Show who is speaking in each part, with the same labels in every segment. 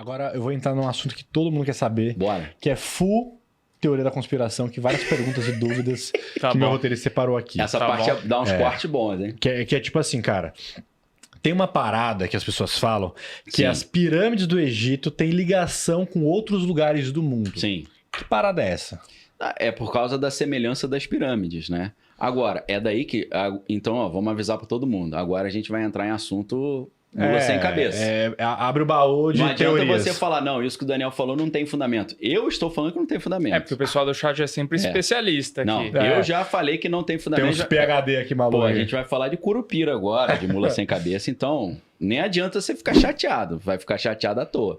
Speaker 1: Agora eu vou entrar num assunto que todo mundo quer saber.
Speaker 2: Bora.
Speaker 1: Que é full teoria da conspiração, que várias perguntas e dúvidas
Speaker 3: Tá
Speaker 1: que meu
Speaker 3: bom.
Speaker 1: roteirista separou aqui.
Speaker 2: Essa
Speaker 3: Tá
Speaker 2: parte
Speaker 3: bom.
Speaker 2: dá uns cortes bons, hein?
Speaker 1: Que é tipo assim, cara. Tem uma parada que as pessoas falam que
Speaker 2: Sim.
Speaker 1: as pirâmides do Egito têm ligação com outros lugares do mundo.
Speaker 2: Sim.
Speaker 1: Que parada é essa?
Speaker 2: É por causa da semelhança das pirâmides, né? Agora, é daí que... Então, ó, vamos avisar pra todo mundo. Agora a gente vai entrar em assunto mula sem cabeça.
Speaker 1: Abre o baú de
Speaker 2: Não adianta
Speaker 1: teorias.
Speaker 2: você falar, não, isso que o Daniel falou não tem fundamento. Eu estou falando que não tem fundamento.
Speaker 3: É, porque o pessoal do chat é sempre especialista
Speaker 2: Não,
Speaker 3: aqui.
Speaker 1: É.
Speaker 2: eu já falei que não tem
Speaker 1: Tem
Speaker 2: fundamento.
Speaker 1: uns PHD aqui maluco.
Speaker 2: Pô, a gente vai falar de Curupira agora, de mula sem cabeça, então nem adianta você ficar chateado, vai ficar chateado à toa.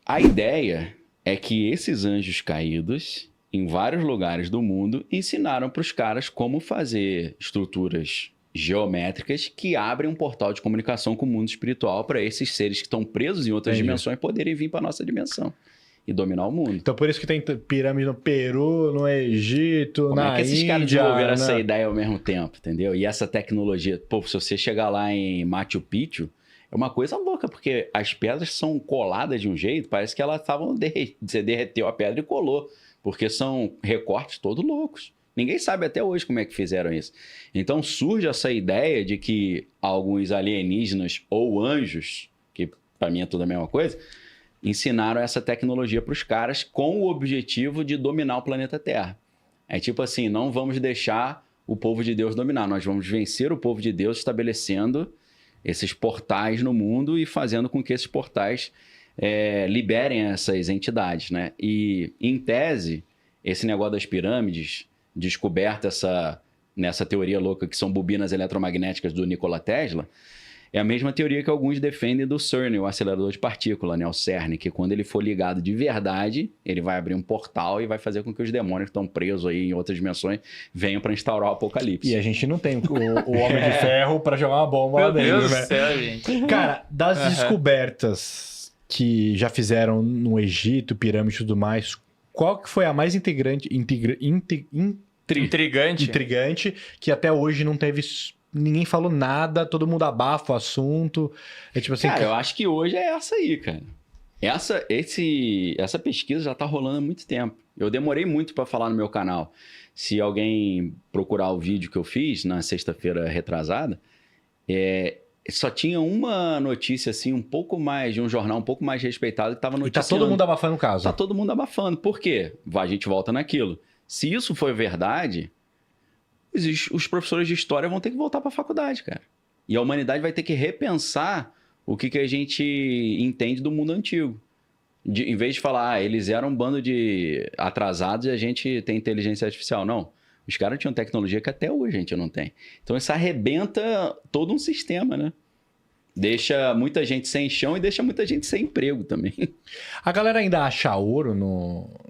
Speaker 2: A ideia é que esses anjos caídos, em vários lugares do mundo, ensinaram para os caras como fazer estruturas geométricas que abrem um portal de comunicação com o mundo espiritual para esses seres que estão presos em outras
Speaker 1: Entendi.
Speaker 2: dimensões poderem vir para nossa dimensão e dominar o mundo.
Speaker 1: Então por isso que tem pirâmide no Peru, no Egito,
Speaker 2: Como
Speaker 1: na
Speaker 2: é que esses
Speaker 1: Índia,
Speaker 2: caras desenvolveram
Speaker 1: né?
Speaker 2: essa ideia ao mesmo tempo, entendeu? E essa tecnologia, pô, se você chegar lá em Machu Picchu, é uma coisa louca, porque as pedras são coladas de um jeito, parece que elas estavam você derreteu a pedra e colou, porque são recortes todos loucos. Ninguém sabe até hoje como é que fizeram isso. Então surge essa ideia de que alguns alienígenas ou anjos, que para mim é tudo a mesma coisa, ensinaram essa tecnologia para os caras com o objetivo de dominar o planeta Terra. É tipo assim, não vamos deixar o povo de Deus dominar, nós vamos vencer o povo de Deus estabelecendo esses portais no mundo e fazendo com que esses portais liberem essas entidades, né? E, em tese, esse negócio das pirâmides, descoberta nessa teoria louca que são bobinas eletromagnéticas do Nikola Tesla, é a mesma teoria que alguns defendem do CERN, o acelerador de partícula, né? O CERN, que quando ele for ligado de verdade, ele vai abrir um portal e vai fazer com que os demônios que estão presos aí em outras dimensões venham para instaurar o apocalipse.
Speaker 1: E a gente não tem o Homem de Ferro pra jogar uma bomba lá
Speaker 3: Meu
Speaker 1: dentro,
Speaker 3: Deus do
Speaker 1: né?
Speaker 3: céu, gente.
Speaker 1: Cara, das descobertas que já fizeram no Egito, pirâmide e tudo mais, qual que foi a mais intrigante, que até hoje não teve... Ninguém falou nada, todo mundo abafa o assunto. É tipo assim...
Speaker 2: Cara, eu acho que hoje é essa aí, cara. Essa pesquisa já tá rolando há muito tempo. Eu demorei muito para falar no meu canal. Se alguém procurar o vídeo que eu fiz na sexta-feira retrasada, só tinha uma notícia assim, um pouco mais, de um jornal um pouco mais respeitado que tava
Speaker 1: E
Speaker 2: noticiando.
Speaker 1: tá todo mundo abafando o caso.
Speaker 2: Tá todo mundo abafando. Por quê? A gente volta naquilo. Se isso for verdade, os professores de história vão ter que voltar para a faculdade, cara. E a humanidade vai ter que repensar o que a gente entende do mundo antigo. Em vez de falar, eles eram um bando de atrasados e a gente tem inteligência artificial. Não. Os caras tinham tecnologia que até hoje a gente não tem. Então isso arrebenta todo um sistema, né? Deixa muita gente sem chão e deixa muita gente sem emprego também.
Speaker 1: A galera ainda acha ouro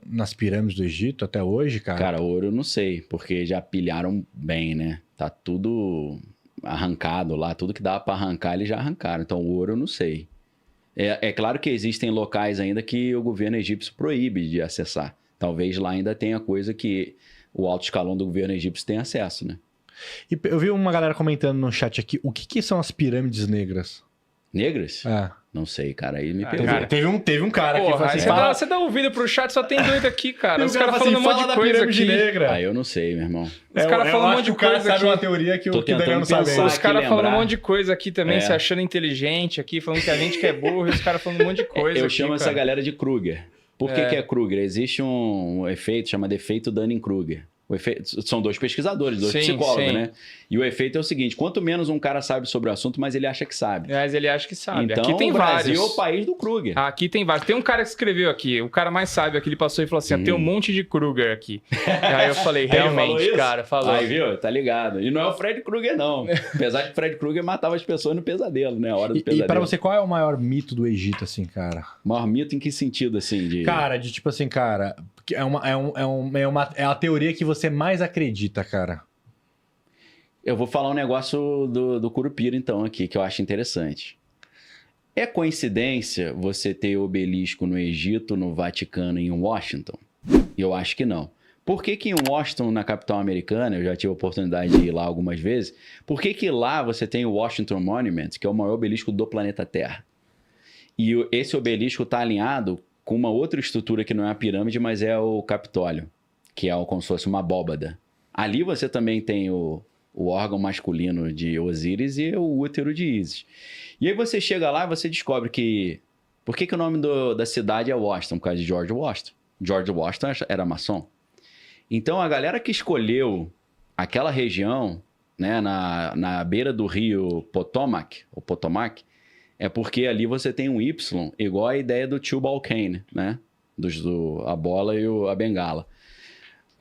Speaker 1: nas pirâmides do Egito até hoje, cara?
Speaker 2: Cara, ouro eu não sei, porque já pilharam bem, né? Tá tudo arrancado lá, tudo que dava pra arrancar eles já arrancaram. Então ouro eu não sei. É claro que existem locais ainda que o governo egípcio proíbe de acessar. Talvez lá ainda tenha coisa que o alto escalão do governo egípcio tem acesso, né?
Speaker 1: E eu vi uma galera comentando no chat aqui, o que são as pirâmides negras?
Speaker 2: Negras?
Speaker 1: É.
Speaker 2: Não sei, cara, aí me
Speaker 3: Ah,
Speaker 2: pegou.
Speaker 3: cara,
Speaker 1: Teve um cara que
Speaker 3: Porra,
Speaker 1: falou
Speaker 3: aí
Speaker 1: assim,
Speaker 3: você dá ouvido pro chat, só tem doido aqui, cara. Os caras
Speaker 1: fala
Speaker 3: falando um monte
Speaker 1: fala
Speaker 3: de
Speaker 1: da
Speaker 3: coisa
Speaker 1: pirâmide
Speaker 3: aqui.
Speaker 1: negra.
Speaker 2: Ah, eu não sei, meu irmão.
Speaker 3: Os caras
Speaker 1: eu
Speaker 3: falam um
Speaker 1: acho
Speaker 3: monte
Speaker 1: que
Speaker 3: de
Speaker 1: o cara
Speaker 3: coisa
Speaker 1: sabe
Speaker 3: aqui.
Speaker 1: uma teoria que
Speaker 2: Tô
Speaker 1: o Daniel não
Speaker 2: tentando
Speaker 1: sabe.
Speaker 2: pensar.
Speaker 3: Os caras
Speaker 2: lembrar.
Speaker 3: falando um monte de coisa aqui também,
Speaker 2: É.
Speaker 3: se achando inteligente aqui, falando que a gente que é burro, e os caras falando um monte de coisa
Speaker 2: Eu
Speaker 3: aqui,
Speaker 2: chamo essa
Speaker 3: cara.
Speaker 2: galera de Kruger. Por que é Kruger? Existe um efeito, chama de efeito Dunning-Kruger. São dois pesquisadores, dois
Speaker 3: Sim,
Speaker 2: psicólogos,
Speaker 3: sim.
Speaker 2: né? E o efeito é o seguinte, quanto menos um cara sabe sobre o assunto, mais ele acha que sabe.
Speaker 3: Mas ele acha que sabe.
Speaker 2: Então,
Speaker 3: aqui tem
Speaker 2: o Brasil
Speaker 3: vários.
Speaker 2: é o país do Kruger.
Speaker 3: Aqui tem vários. Tem um cara que escreveu aqui, o cara mais sábio aqui, ele passou e falou assim, tem um monte de Kruger aqui. Aí eu falei,
Speaker 2: Ele falou
Speaker 3: realmente,
Speaker 2: isso?
Speaker 3: cara, falou.
Speaker 2: Aí, viu? Tá ligado. E não é o Fred Krueger, não. Apesar que o Fred Krueger matava as pessoas no pesadelo, né? A hora do pesadelo.
Speaker 1: E pra você, qual é o maior mito do Egito, assim, cara?
Speaker 2: Maior mito em que sentido, assim?
Speaker 1: Cara, de tipo assim, cara, é a teoria que você mais acredita, cara.
Speaker 2: Eu vou falar um negócio do Curupira, então, aqui, que eu acho interessante. É coincidência você ter obelisco no Egito, no Vaticano e em Washington? Eu acho que não. Por que que em Washington, na capital americana, eu já tive a oportunidade de ir lá algumas vezes, por que que lá você tem o Washington Monument, que é o maior obelisco do planeta Terra? E esse obelisco está alinhado com uma outra estrutura que não é a pirâmide, mas é o Capitólio, que é como se fosse uma abóbada. Ali você também tem o órgão masculino de Osíris e o útero de Ísis. E aí você chega lá e você descobre que... Por que o nome da cidade é Washington? Por causa de George Washington. George Washington era maçom. Então, a galera que escolheu aquela região, né, na beira do rio Potomac, é porque ali você tem um Y, igual a ideia do Tubal Cain, né? A bola e a bengala.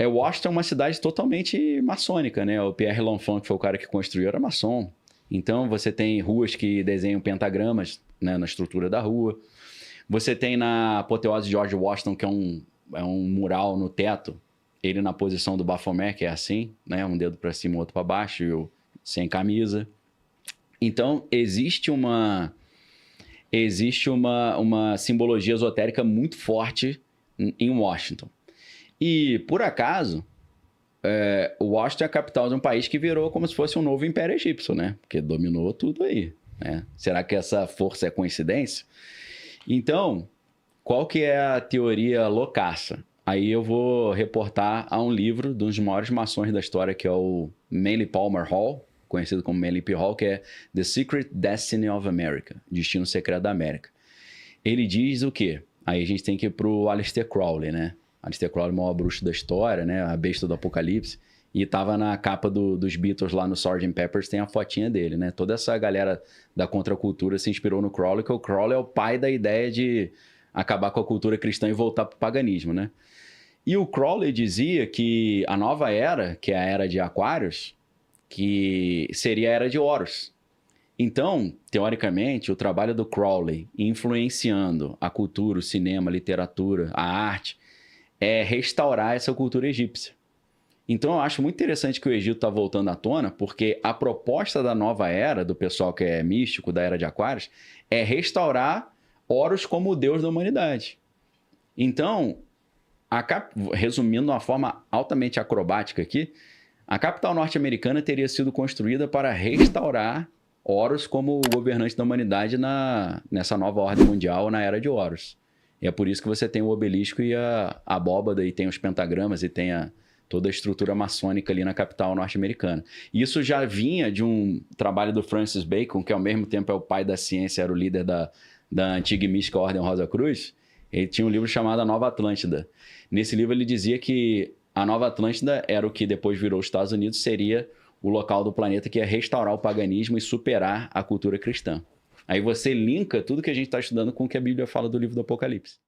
Speaker 2: Washington é uma cidade totalmente maçônica, né? O Pierre L'Enfant, que foi o cara que construiu, era maçom. Então, você tem ruas que desenham pentagramas, né, na estrutura da rua. Você tem na apoteose de George Washington, que é um mural no teto, ele na posição do Baphomet, que é assim, né? Um dedo para cima, outro para baixo, e sem camisa. Então, existe uma simbologia esotérica muito forte em Washington. E, por acaso, Washington é a capital de um país que virou como se fosse um novo Império Egípcio, né? Porque dominou tudo aí, né? Será que essa força é coincidência? Então, qual que é a teoria loucaça? Aí eu vou reportar a um livro de um dos maiores maçons da história, que é o Manly Palmer Hall, conhecido como Manly P. Hall, que é The Secret Destiny of America, Destino Secreto da América. Ele diz o quê? Aí a gente tem que ir pro Aleister Crowley, né? Aleister Crowley é o maior bruxo da história, né? A besta do apocalipse. E tava na capa dos Beatles lá no Sgt. Pepper's, tem a fotinha dele, né? Toda essa galera da contracultura se inspirou no Crowley, que o Crowley é o pai da ideia de acabar com a cultura cristã e voltar pro paganismo, né? E o Crowley dizia que a nova era, que é a era de Aquários, que seria a era de Horus. Então, teoricamente, o trabalho do Crowley influenciando a cultura, o cinema, a literatura, a arte, é restaurar essa cultura egípcia. Então, eu acho muito interessante que o Egito está voltando à tona, porque a proposta da nova era, do pessoal que é místico, da era de Aquários, é restaurar Horus como o deus da humanidade. Então, resumindo de uma forma altamente acrobática aqui, a capital norte-americana teria sido construída para restaurar Horus como o governante da humanidade nessa nova ordem mundial, na era de Horus. E é por isso que você tem o obelisco e a abóbada, e tem os pentagramas, e tem toda a estrutura maçônica ali na capital norte-americana. Isso já vinha de um trabalho do Francis Bacon, que ao mesmo tempo é o pai da ciência, era o líder da antiga e mística Ordem Rosa Cruz. Ele tinha um livro chamado A Nova Atlântida. Nesse livro ele dizia que a Nova Atlântida era o que depois virou os Estados Unidos, seria o local do planeta que ia restaurar o paganismo e superar a cultura cristã. Aí você linka tudo que a gente está estudando com o que a Bíblia fala do livro do Apocalipse.